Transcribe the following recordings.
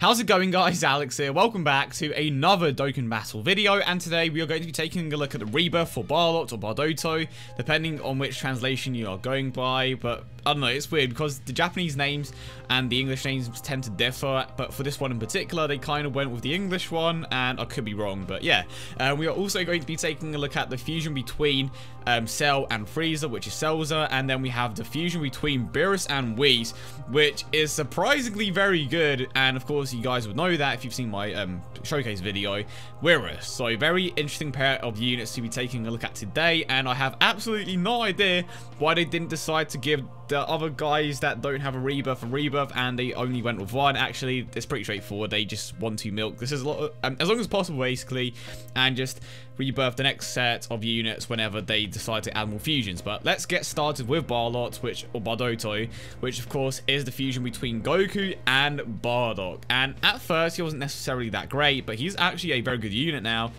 How's it going, guys? Alex here. Welcome back to another Dokkan Battle video, and today we are going to be taking a look at the Rebirth for Barlot or Bardotto, depending on which translation you are going by. But I don't know, it's weird because the Japanese names and the English names tend to differ, but for this one in particular, they kind of went with the English one, and I could be wrong, but yeah. We are also going to be taking a look at the fusion between Cell and Frieza, which is Celluza, and then we have the fusion between Whirus and Whis, which is surprisingly very good, and of course you guys would know that if you've seen my showcase video, Whirus. So very interesting pair of units to be taking a look at today, and I have absolutely no idea why they didn't decide to give the other guys that don't have a Rebirth and they only went with one. Actually, it's pretty straightforward. They just want to milk this as long as possible, basically, and just rebirth the next set of units whenever they decide to add more fusions. But let's get started with Barlot, or Bardotto, which of course is the fusion between Goku and Bardock. And at first he wasn't necessarily that great, but he's actually a very good unit now.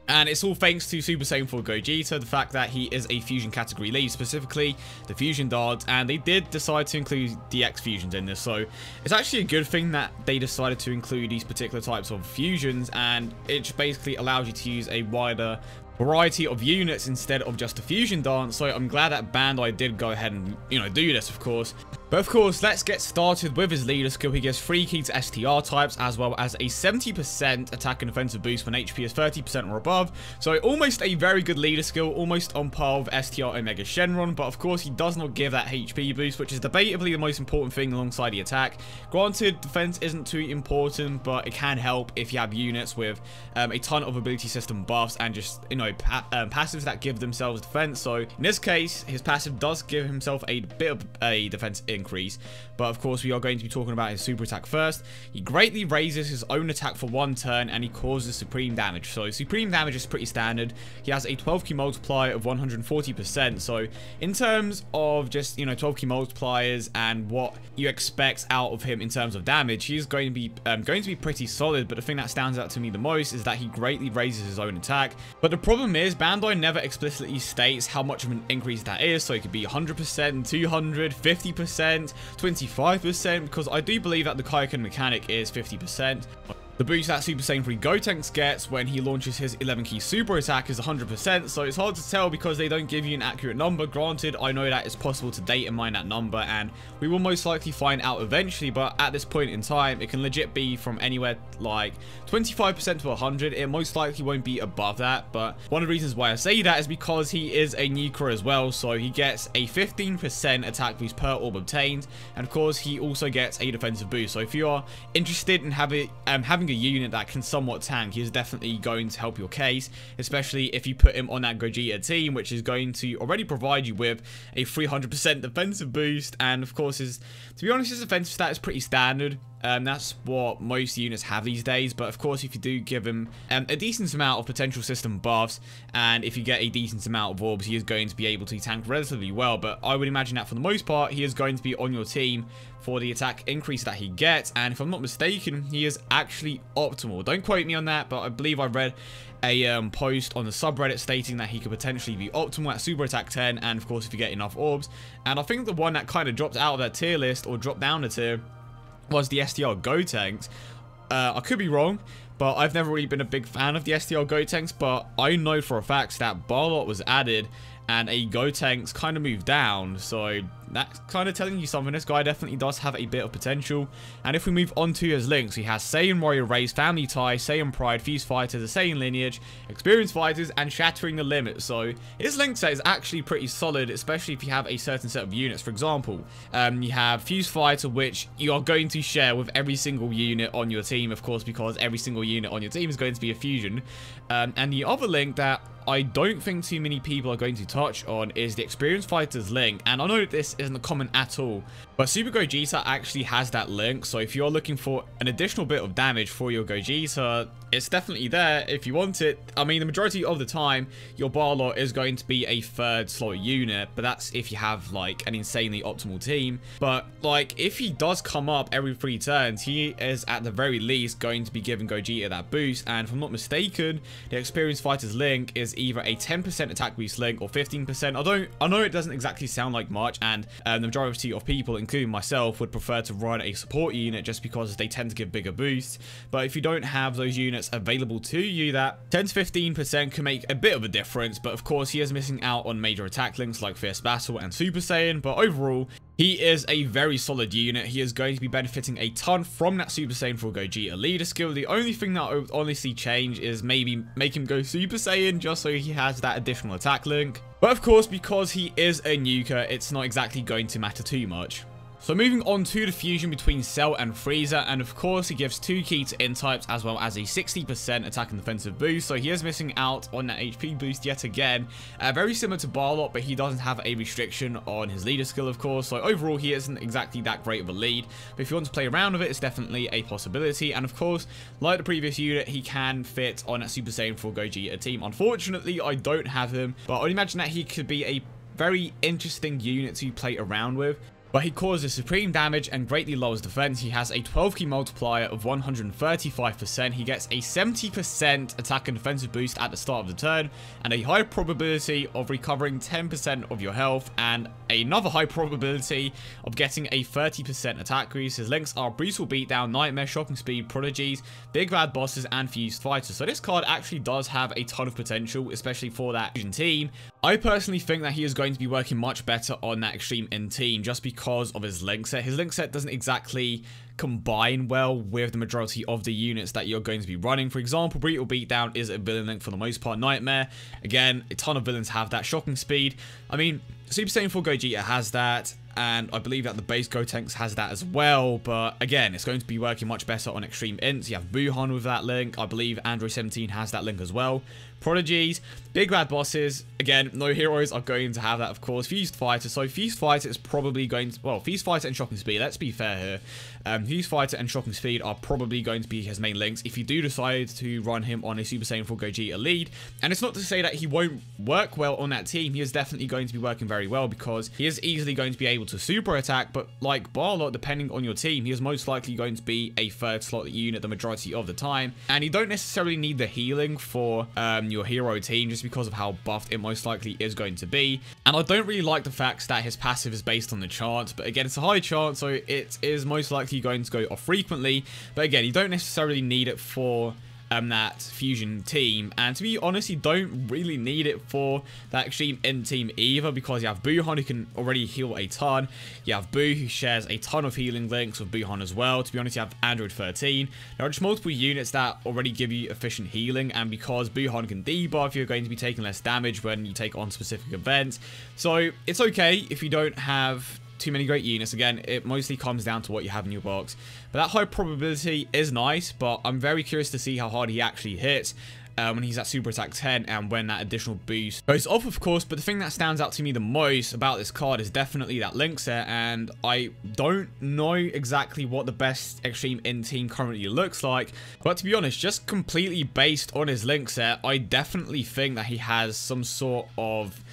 And it's all thanks to Super Saiyan 4 Gogeta, the fact that he is a fusion category lead, specifically the fusion darts, and they did decide to include DX fusions in this, so it's actually a good thing that they decided to include these particular types of fusions, and it just basically allows you to use a wider variety of units instead of just a fusion dance. So I'm glad that Bandai did go ahead and, do this, of course. But of course, let's get started with his leader skill. He gives 3 key to STR types, as well as a 70% attack and defensive boost when HP is 30% or above. So almost a very good leader skill, almost on par with STR Omega Shenron. But of course, he does not give that HP boost, which is debatably the most important thing alongside the attack. Granted, defense isn't too important, but it can help if you have units with a ton of ability system buffs and just, passives that give themselves defense. So in this case, his passive does give himself a bit of a defense increase, but of course we are going to be talking about his super attack first. He greatly raises his own attack for 1 turn, and he causes supreme damage. So supreme damage is pretty standard. He has a 12 key multiplier of 140%. So in terms of just 12 key multipliers and what you expect out of him in terms of damage, he's going to be pretty solid. But the thing that stands out to me the most is that he greatly raises his own attack. But the problem is Bandai never explicitly states how much of an increase that is, so it could be 100%, 200, 50%, 25%, because I do believe that the Kaioken mechanic is 50%. The boost that Super Saiyan 3 Gotenks gets when he launches his 11 key super attack is 100%, so it's hard to tell because they don't give you an accurate number. Granted, I know that it's possible to date and mine that number, and we will most likely find out eventually, but at this point in time, it can legit be from anywhere like 25% to 100. It most likely won't be above that, but one of the reasons why I say that is because he is a nuker as well, so he gets a 15% attack boost per orb obtained, and of course, he also gets a defensive boost. So if you are interested in having a unit that can somewhat tank, he is definitely going to help your case, especially if you put him on that Gogeta team, which is going to already provide you with a 300% defensive boost. And of course, to be honest, his defensive stat is pretty standard. That's what most units have these days, but of course if you do give him a decent amount of potential system buffs, and if you get a decent amount of orbs, he is going to be able to tank relatively well. But I would imagine that for the most part, he is going to be on your team for the attack increase that he gets, and if I'm not mistaken, he is actually optimal. Don't quote me on that, but I believe I read a post on the subreddit stating that he could potentially be optimal at super attack 10, and of course if you get enough orbs. And I think the one that kind of dropped out of that tier list, or dropped down a tier, was the STR Gotenks. I could be wrong, but I've never really been a big fan of the STR Gotenks, but I know for a fact that Barlot was added and a Gotenks kind of moved down, so that's kind of telling you something. This guy definitely does have a bit of potential. And if we move on to his links, he has Saiyan Warrior Race, Family Tie, Saiyan Pride, Fuse Fighters, the Saiyan Lineage, Experienced Fighters, and Shattering the Limit. So his link set is actually pretty solid, especially if you have a certain set of units. For example, you have Fuse Fighter, which you are going to share with every single unit on your team, of course, because every single unit on your team is going to be a fusion. And the other link that I don't think too many people are going to touch on is the Experienced Fighters link, and I know that this isn't common at all, but Super Gogeta actually has that link. So if you're looking for an additional bit of damage for your Gogeta, it's definitely there if you want it. I mean, the majority of the time, your Barlot is going to be a 3rd slot unit, but that's if you have like an insanely optimal team. But like, if he does come up every 3 turns, he is at the very least going to be giving Gogeta that boost. And if I'm not mistaken, the Experienced Fighters link is either a 10% attack boost link or 15%. I know it doesn't exactly sound like much, and the majority of people, including myself, would prefer to run a support unit just because they tend to give bigger boosts. But if you don't have those units available to you, that 10 to 15% can make a bit of a difference. But of course, he is missing out on major attack links like Fierce Battle and Super Saiyan. But overall, he is a very solid unit. He is going to be benefiting a ton from that Super Saiyan for Gogeta leader skill. The only thing that I would honestly change is maybe make him go Super Saiyan just so he has that additional attack link. But of course, because he is a nuker, it's not exactly going to matter too much. So moving on to the fusion between Cell and Frieza, and of course he gives 2 key to INT types as well as a 60% attack and defensive boost, so he is missing out on that HP boost yet again. Very similar to Barlot, but he doesn't have a restriction on his leader skill, of course, so overall he isn't exactly that great of a lead. But if you want to play around with it, it's definitely a possibility, and of course, like the previous unit, he can fit on a Super Saiyan 4 Gogeta team. Unfortunately, I don't have him, but I'd imagine that he could be a very interesting unit to play around with. But he causes supreme damage and greatly lowers defense. He has a 12 key multiplier of 135%. He gets a 70% attack and defensive boost at the start of the turn, and a high probability of recovering 10% of your health, and another high probability of getting a 30% attack boost. His links are Brutal Beatdown, Nightmare, Shocking Speed, Prodigies, Big Bad Bosses, and Fused Fighters. So this card actually does have a ton of potential, especially for that fusion team. I personally think that he is going to be working much better on that Extreme End team just because of his link set. His link set doesn't exactly combine well with the majority of the units that you're going to be running. For example, Brutal Beatdown is a villain link for the most part. Nightmare, again, a ton of villains have that. Shocking Speed, I mean, Super Saiyan 4 Gogeta has that, and I believe that the base Gotenks has that as well, but again, it's going to be working much better on Extreme Ints. You have Buhan with that link. I believe Android 17 has that link as well. Prodigies, Big Bad Bosses, again, no heroes are going to have that, of course. Fused Fighter, so Fused Fighter is probably going to, well, Fused Fighter and Shocking Speed, let's be fair here. Fused Fighter and Shocking Speed are probably going to be his main links if you do decide to run him on a Super Saiyan 4 Gogeta lead. And it's not to say that he won't work well on that team. He is definitely going to be working very well because he is easily going to be able to super attack, but like Barlot, depending on your team, he is most likely going to be a 3rd slot unit the majority of the time. And you don't necessarily need the healing for your hero team just because of how buffed it most likely is going to be. And I don't really like the fact that his passive is based on the chance, but again, it's a high chance, so it is most likely going to go off frequently. But again, you don't necessarily need it for that fusion team, and to be honest, you don't really need it for that Extreme End team either, because you have Buhan who can already heal a ton. You have Boo who shares a ton of healing links with Buhan as well. To be honest, you have Android 13. There are just multiple units that already give you efficient healing, and because Buhan can debuff, you're going to be taking less damage when you take on specific events. So it's okay if you don't have too many great units. Again, it mostly comes down to what you have in your box, but that high probability is nice. But I'm very curious to see how hard he actually hits when he's at Super Attack 10 and when that additional boost goes off, of course. But the thing that stands out to me the most about this card is definitely that link set, and I don't know exactly what the best Extreme End team currently looks like, but to be honest, just completely based on his link set, I definitely think that he has some sort of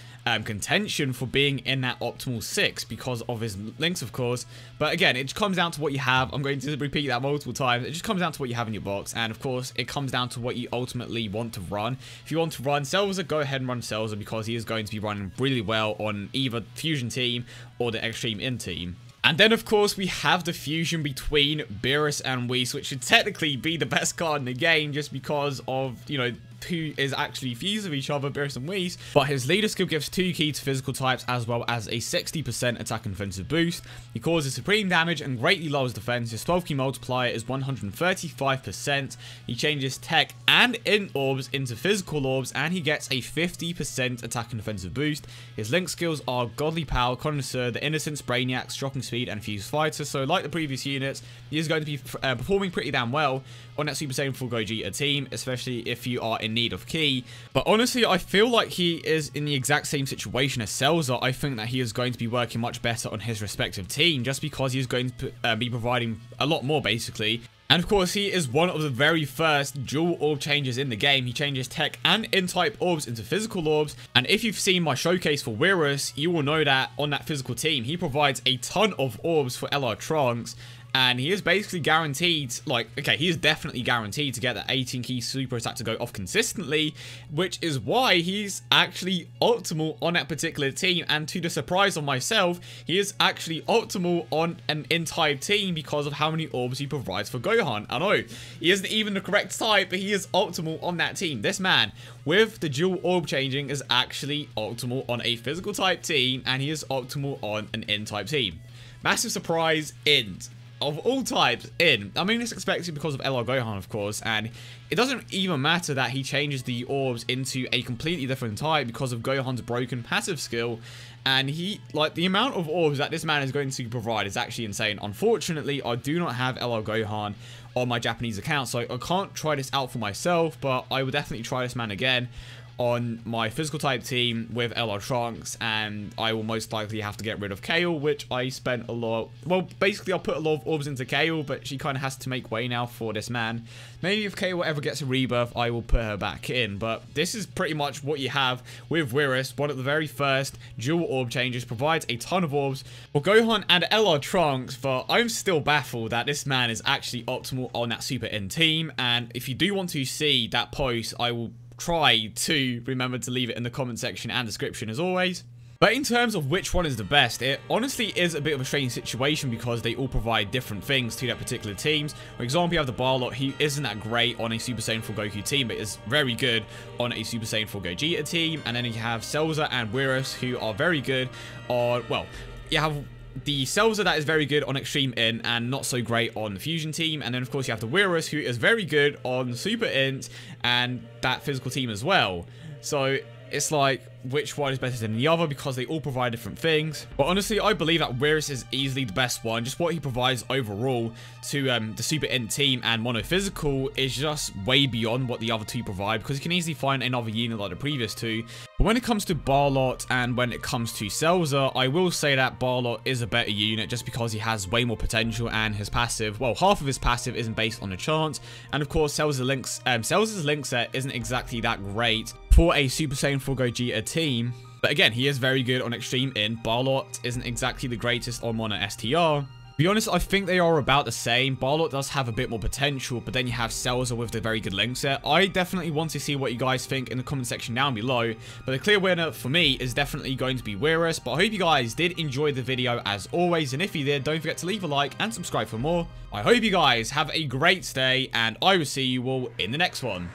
contention for being in that optimal 6 because of his links, of course. But again, it just comes down to what you have. I'm going to repeat that multiple times. It just comes down to what you have in your box, and of course it comes down to what you ultimately want to run. If you want to run Celluza, go ahead and run Celluza because he is going to be running really well on either Fusion team or the Extreme End team. And then, of course, we have the fusion between Whirus and Whis, which should technically be the best card in the game just because of, you know, who is actually fused with each other, Whirus and Whis. But his leader skill gives 2 key to physical types as well as a 60% attack and defensive boost. He causes supreme damage and greatly lowers defense. His 12 key multiplier is 135%. He changes tech and int orbs into physical orbs, and he gets a 50% attack and defensive boost. His link skills are Godly Power, Connoisseur, the Innocence, Brainiac, Shocking Speed, and Fused Fighter. So like the previous units, he is going to be performing pretty damn well on that Super Saiyan 4 Gogeta team, especially if you are in need of key. But honestly, I feel like he is in the exact same situation as Celluza. I think that he is going to be working much better on his respective team just because he's going to be providing a lot more, basically. And of course, he is one of the very first dual orb changes in the game. He changes tech and in-type orbs into physical orbs. And if you've seen my showcase for Whirus, you will know that on that physical team, he provides a ton of orbs for LR Trunks. And he is basically guaranteed, like, okay, he is definitely guaranteed to get that 18 key super attack to go off consistently, which is why he's actually optimal on that particular team. And to the surprise of myself, he is actually optimal on an N-type team because of how many orbs he provides for Gohan. I know, he isn't even the correct type, but he is optimal on that team. This man, with the dual orb changing, is actually optimal on a physical type team, and he is optimal on an N-type team. Massive surprise, INT. Of all types, in. I mean, it's expected because of LR Gohan, of course, and it doesn't even matter that he changes the orbs into a completely different type because of Gohan's broken passive skill, and the amount of orbs that this man is going to provide is actually insane. Unfortunately, I do not have LR Gohan on my Japanese account, so I can't try this out for myself, but I will definitely try this man again on my physical type team with LR Trunks, and I will most likely have to get rid of Kale, which I spent a lot. Well, basically, I'll put a lot of orbs into Kale, but she kind of has to make way now for this man. Maybe if Kale ever gets a rebirth, I will put her back in, but this is pretty much what you have with Whirus. One of the very first dual orb changes, provides a ton of orbs for Gohan and LR Trunks, but I'm still baffled that this man is actually optimal on that Super N team. And if you do want to see that post, I will try to remember to leave it in the comment section and description as always. But in terms of which one is the best, it honestly is a bit of a strange situation because they all provide different things to their particular teams. For example, you have the Barlot, he isn't that great on a Super Saiyan 4 Goku team, but is very good on a Super Saiyan 4 Gogeta team. And then you have Celluza and Whirus, who are very good on, well, you have the Celluza that is very good on Extreme INT and not so great on the Fusion team. And then, of course, you have the Whirus, who is very good on Super INT and that physical team as well. So it's like, which one is better than the other because they all provide different things. But honestly, I believe that Whirus is easily the best one. Just what he provides overall to the Super INT team and Mono Physical is just way beyond what the other two provide, because you can easily find another unit like the previous two. But when it comes to Barlot and when it comes to Celluza, I will say that Barlot is a better unit just because he has way more potential, and his passive, well, half of his passive isn't based on a chance. And of course, Celluza's link set isn't exactly that great for a Super Saiyan 4 Gogeta team. But again, he is very good on Extreme INT. Barlot isn't exactly the greatest on Mono STR. To be honest, I think they are about the same. Barlot does have a bit more potential, but then you have Celluza with the very good link set. I definitely want to see what you guys think in the comment section down below. But the clear winner for me is definitely going to be Whirus. But I hope you guys did enjoy the video as always. And if you did, don't forget to leave a like and subscribe for more. I hope you guys have a great day, and I will see you all in the next one.